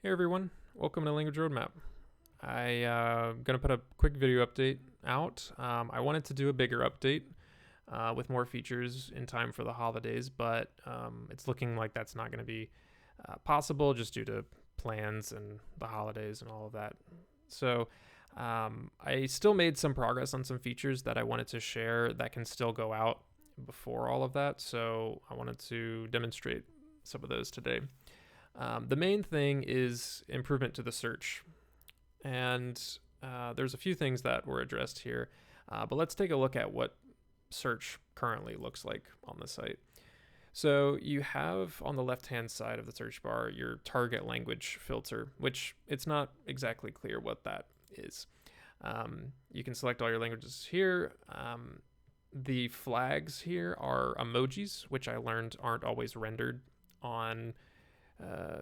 Hey everyone, welcome to Language Roadmap. Gonna put a quick video update out. I wanted to do a bigger update with more features in time for the holidays, but it's looking like that's not going to be possible just due to plans and the holidays and all of that. So I still made some progress on some features that I wanted to share that can still go out before all of that. So I wanted to demonstrate some of those today. The main thing is improvement to the search. And there's a few things that were addressed here. But let's take a look at what search currently looks like on the site. So you have on the left-hand side of the search bar your target language filter, which it's not exactly clear what that is. You can select all your languages here. The flags here are emojis, which I learned aren't always rendered on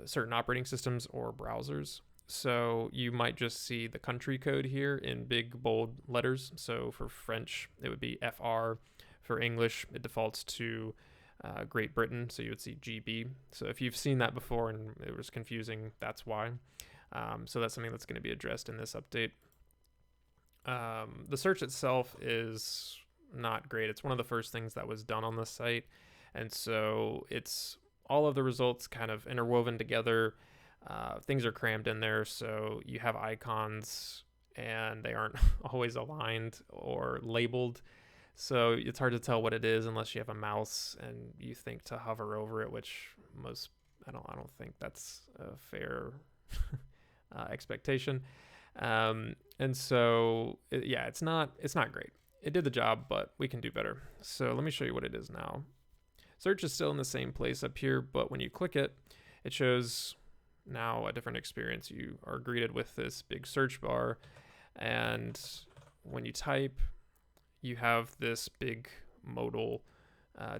certain operating systems or browsers. So you might just see the country code here in big bold letters. So for French, it would be FR. For English, it defaults to Great Britain, so you would see GB. So if you've seen that before and it was confusing, that's why. So that's something that's going to be addressed in this update. The search itself is not great. It's one of the first things that was done on the site. And so it's all of the results kind of interwoven together. Things are crammed in there, so you have icons and they aren't always aligned or labeled. So it's hard to tell what it is unless you have a mouse and you think to hover over it, which I don't think that's a fair expectation. And so it's not great. It did the job, but we can do better. So let me show you what it is now. Search is still in the same place up here, but when you click it, it shows now a different experience. You are greeted with this big search bar, and when you type, you have this big modal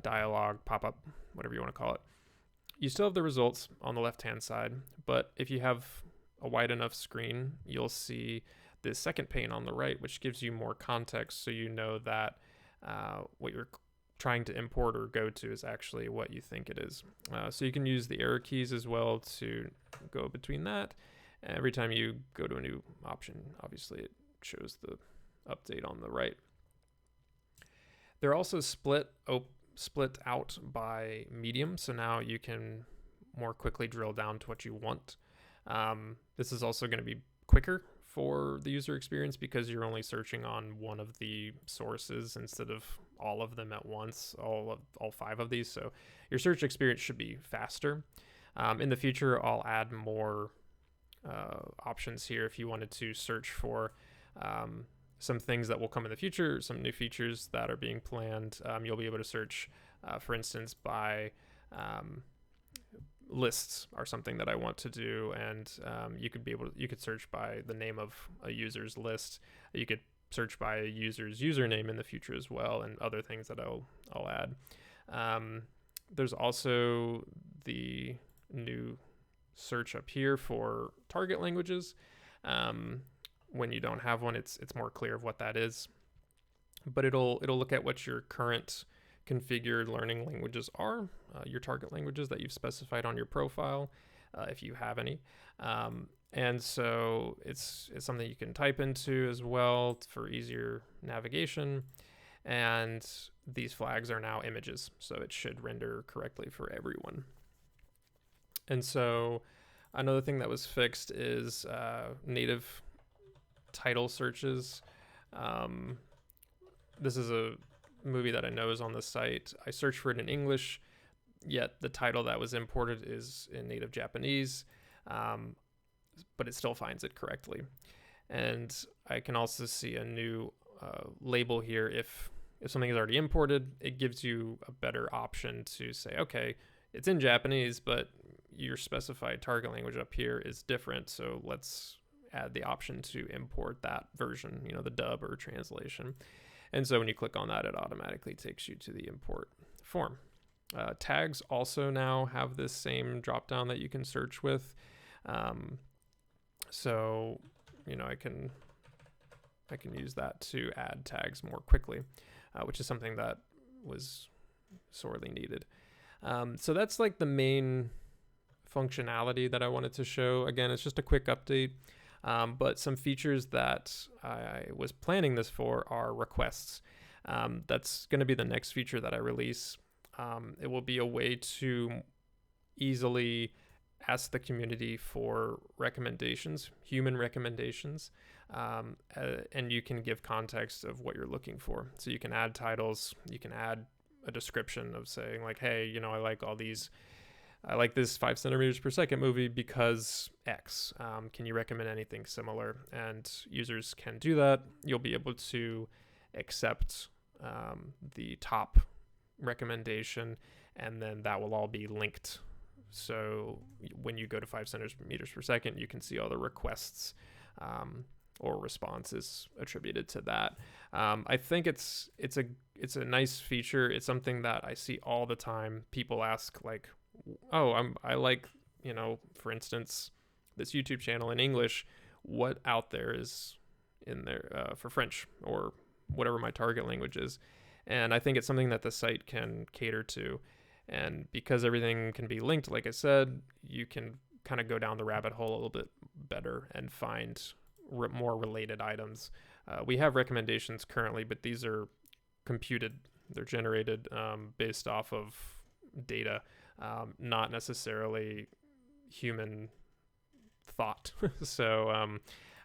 dialog pop up, whatever you want to call it. You still have the results on the left-hand side, but if you have a wide enough screen, you'll see this second pane on the right, which gives you more context so you know that what you're trying to import or go to is actually what you think it is. So you can use the arrow keys as well to go between that. Every time you go to a new option, obviously it shows the update on the right. They're also split out by medium, so now you can more quickly drill down to what you want. This is also going to be quicker for the user experience because you're only searching on one of the sources instead of all of them at once, all 5 of these. So your search experience should be faster. In the future, I'll add more options here if you wanted to search for some things that will come in the future, some new features that are being planned. You'll be able to search, for instance, by lists are something that I want to do, and you could search by the name of a user's list. You could search by a user's username in the future as well, and other things that I'll add. There's also the new search up here for target languages. When you don't have one, it's more clear of what that is, but it'll look at what your current configured learning languages are, your target languages that you've specified on your profile, if you have any. And so it's something you can type into as well for easier navigation. And these flags are now images, so it should render correctly for everyone. And so another thing that was fixed is native title searches. This is a movie that I know is on the site. I searched for it in English, yet the title that was imported is in native Japanese, but it still finds it correctly. And I can also see a new label here. If something is already imported, it gives you a better option to say, okay, it's in Japanese, but your specified target language up here is different, so let's add the option to import that version, the dub or translation. And so when you click on that, it automatically takes you to the import form. Tags also now have this same dropdown that you can search with. So I can use that to add tags more quickly, which is something that was sorely needed. So that's like the main functionality that I wanted to show. Again, it's just a quick update, but some features that I was planning this for are requests. That's going to be the next feature that I release. It will be a way to easily ask the community for recommendations, human recommendations, and you can give context of what you're looking for. So you can add titles, you can add a description of saying like, hey, you know, I like this 5 centimeters per second movie because X. Can you recommend anything similar? And users can do that. You'll be able to accept the top recommendation, and then that will all be linked. So when you go to 5 centimeters per second, you can see all the requests or responses attributed to that. I think it's a nice feature. It's something that I see all the time. People ask like, oh, I like, you know, for instance, this YouTube channel in English. What out there is in there for French or whatever my target language is? And I think it's something that the site can cater to. And because everything can be linked, like I said, you can kind of go down the rabbit hole a little bit better and find more related items. We have recommendations currently, but these are computed. They're generated based off of data, not necessarily human thought. So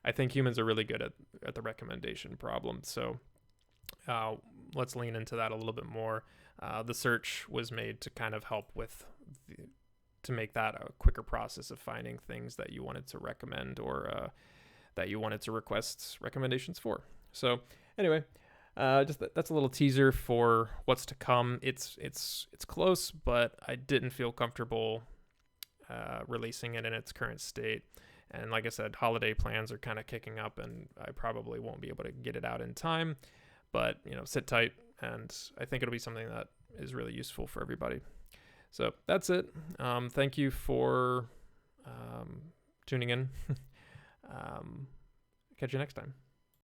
I think humans are really good at the recommendation problem. So let's lean into that a little bit more. The search was made to kind of help with to make that a quicker process of finding things that you wanted to recommend or that you wanted to request recommendations for. So anyway, that's a little teaser for what's to come. It's close, but I didn't feel comfortable releasing it in its current state. And like I said, holiday plans are kind of kicking up, and I probably won't be able to get it out in time. But, you know, sit tight, and I think it'll be something that is really useful for everybody. So that's it. Thank you for tuning in. Catch you next time.